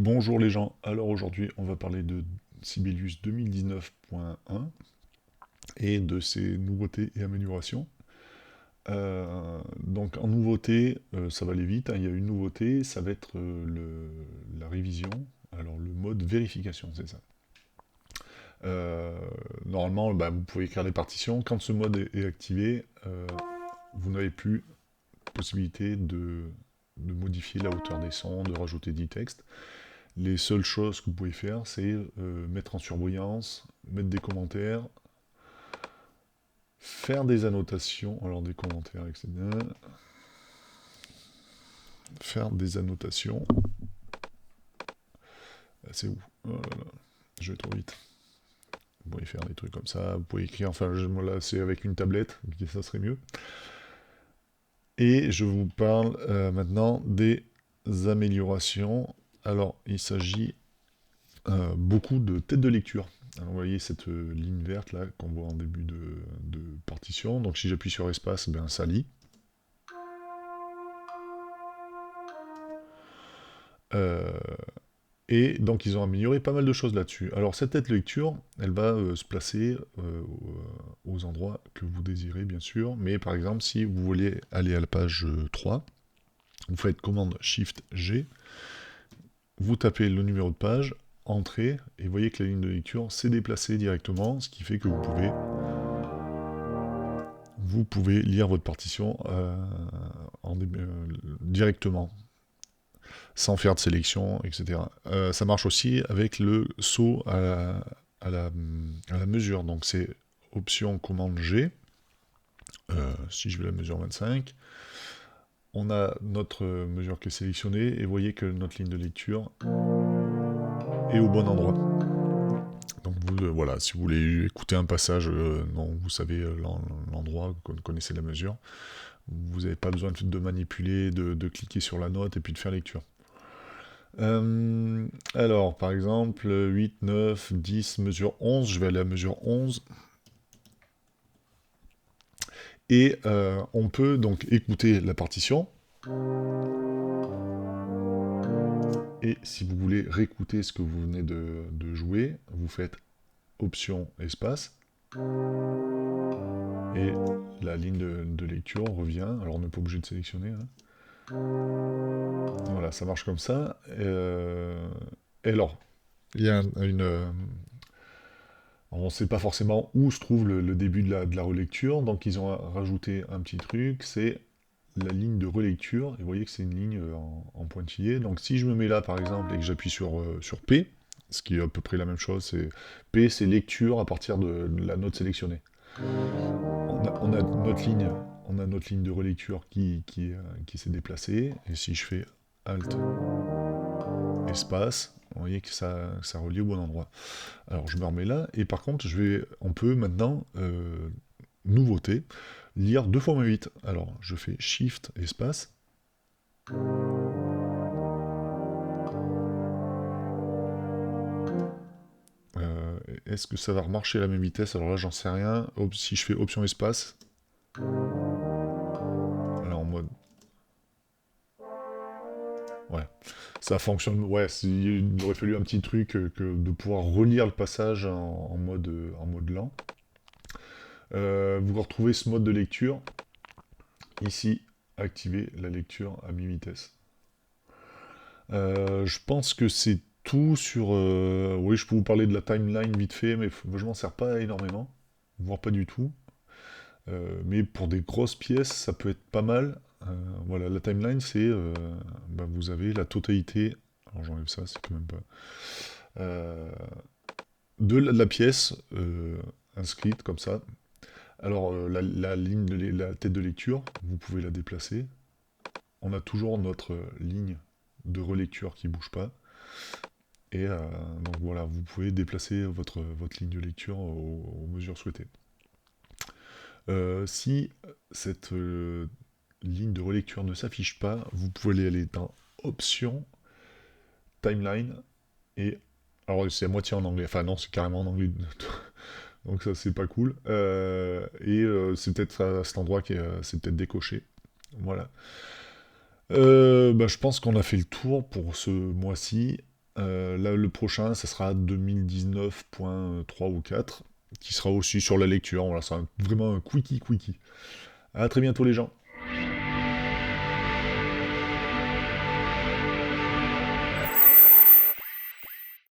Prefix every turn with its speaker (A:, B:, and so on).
A: Bonjour les gens, alors aujourd'hui on va parler de Sibelius 2019.1 et de ses nouveautés et améliorations. Donc en nouveauté, ça va aller vite, hein, il y a une nouveauté, ça va être la révision, alors le mode vérification, c'est ça. Euh, Normalement, vous pouvez écrire des partitions, quand ce mode est activé, vous n'avez plus possibilité de modifier la hauteur des sons, de rajouter du texte. Les seules choses que vous pouvez faire, c'est mettre en surbrillance, mettre des commentaires, faire des annotations, alors des commentaires, etc. Faire des annotations. Ah, c'est où? Oh là là, je vais trop vite. Vous pouvez faire des trucs comme ça, vous pouvez écrire, enfin là c'est avec une tablette, ça serait mieux. Et je vous parle maintenant des améliorations. Alors il s'agit beaucoup de têtes de lecture. Alors, vous voyez cette ligne verte là qu'on voit en début de partition. Donc si j'appuie sur espace, ben, ça lit. Euh, et donc ils ont amélioré pas mal de choses là-dessus. Alors cette tête de lecture, elle va se placer aux endroits que vous désirez bien sûr. Mais par exemple si vous voulez aller à la page 3, vous faites commande Shift G, vous tapez le numéro de page, entrée, et vous voyez que la ligne de lecture s'est déplacée directement, ce qui fait que vous pouvez lire votre partition directement, sans faire de sélection, etc. Ça marche aussi avec le saut à la, à la mesure. Donc c'est option commande G. Si je veux la mesure 25, on a notre mesure qui est sélectionnée, et vous voyez que notre ligne de lecture est au bon endroit. Donc vous, voilà, si vous voulez écouter un passage dont vous savez l'endroit, vous connaissez la mesure, vous n'avez pas besoin de manipuler, de cliquer sur la note et puis de faire lecture. Alors, par exemple, 8, 9, 10, mesure 11, je vais aller à mesure 11. Et on peut donc écouter la partition. Et si vous voulez réécouter ce que vous venez de jouer, vous faites Option espace. Et la ligne de lecture revient. Alors on n'est pas obligé de sélectionner. Hein. Voilà, ça marche comme ça. Et alors, il y a on ne sait pas forcément où se trouve le début de la relecture, donc ils ont rajouté un petit truc, c'est la ligne de relecture, et vous voyez que c'est une ligne en pointillé, donc si je me mets là par exemple et que j'appuie sur P, ce qui est à peu près la même chose, c'est P c'est lecture à partir de la note sélectionnée. On a notre ligne de relecture qui s'est déplacée, et si je fais Alt espace, vous voyez que ça relie au bon endroit. Alors je me remets là, et par contre on peut maintenant, nouveauté, lire 2 fois moins 8. Alors je fais Shift espace, est-ce que ça va remarcher à la même vitesse? Alors là j'en sais rien, si je fais Option espace, là en mode... Ouais, ça fonctionne, ouais, il aurait fallu un petit truc que de pouvoir relire le passage en mode lent. Vous retrouvez ce mode de lecture, ici, activer la lecture à mi-vitesse. Je pense que c'est tout sur... Oui, je peux vous parler de la timeline vite fait, mais je m'en sers pas énormément, voire pas du tout. Mais pour des grosses pièces, ça peut être pas mal. Voilà, la timeline, c'est... vous avez la totalité... Alors j'enlève ça, c'est quand même pas... euh, de la pièce inscrite comme ça. Alors la ligne la tête de lecture, vous pouvez la déplacer. On a toujours notre ligne de relecture qui bouge pas. Et donc voilà, vous pouvez déplacer votre ligne de lecture aux mesures souhaitées. Si cette ligne de relecture ne s'affiche pas, vous pouvez aller dans Options, Timeline, et... Alors c'est à moitié en anglais, enfin non, c'est carrément en anglais, donc ça c'est pas cool. C'est peut-être à cet endroit que c'est peut-être décoché. Voilà. Je pense qu'on a fait le tour pour ce mois-ci. Là, le prochain, ça sera 2019.3 ou 4, qui sera aussi sur la lecture. Voilà, c'est vraiment un quickie quickie. À très bientôt les gens.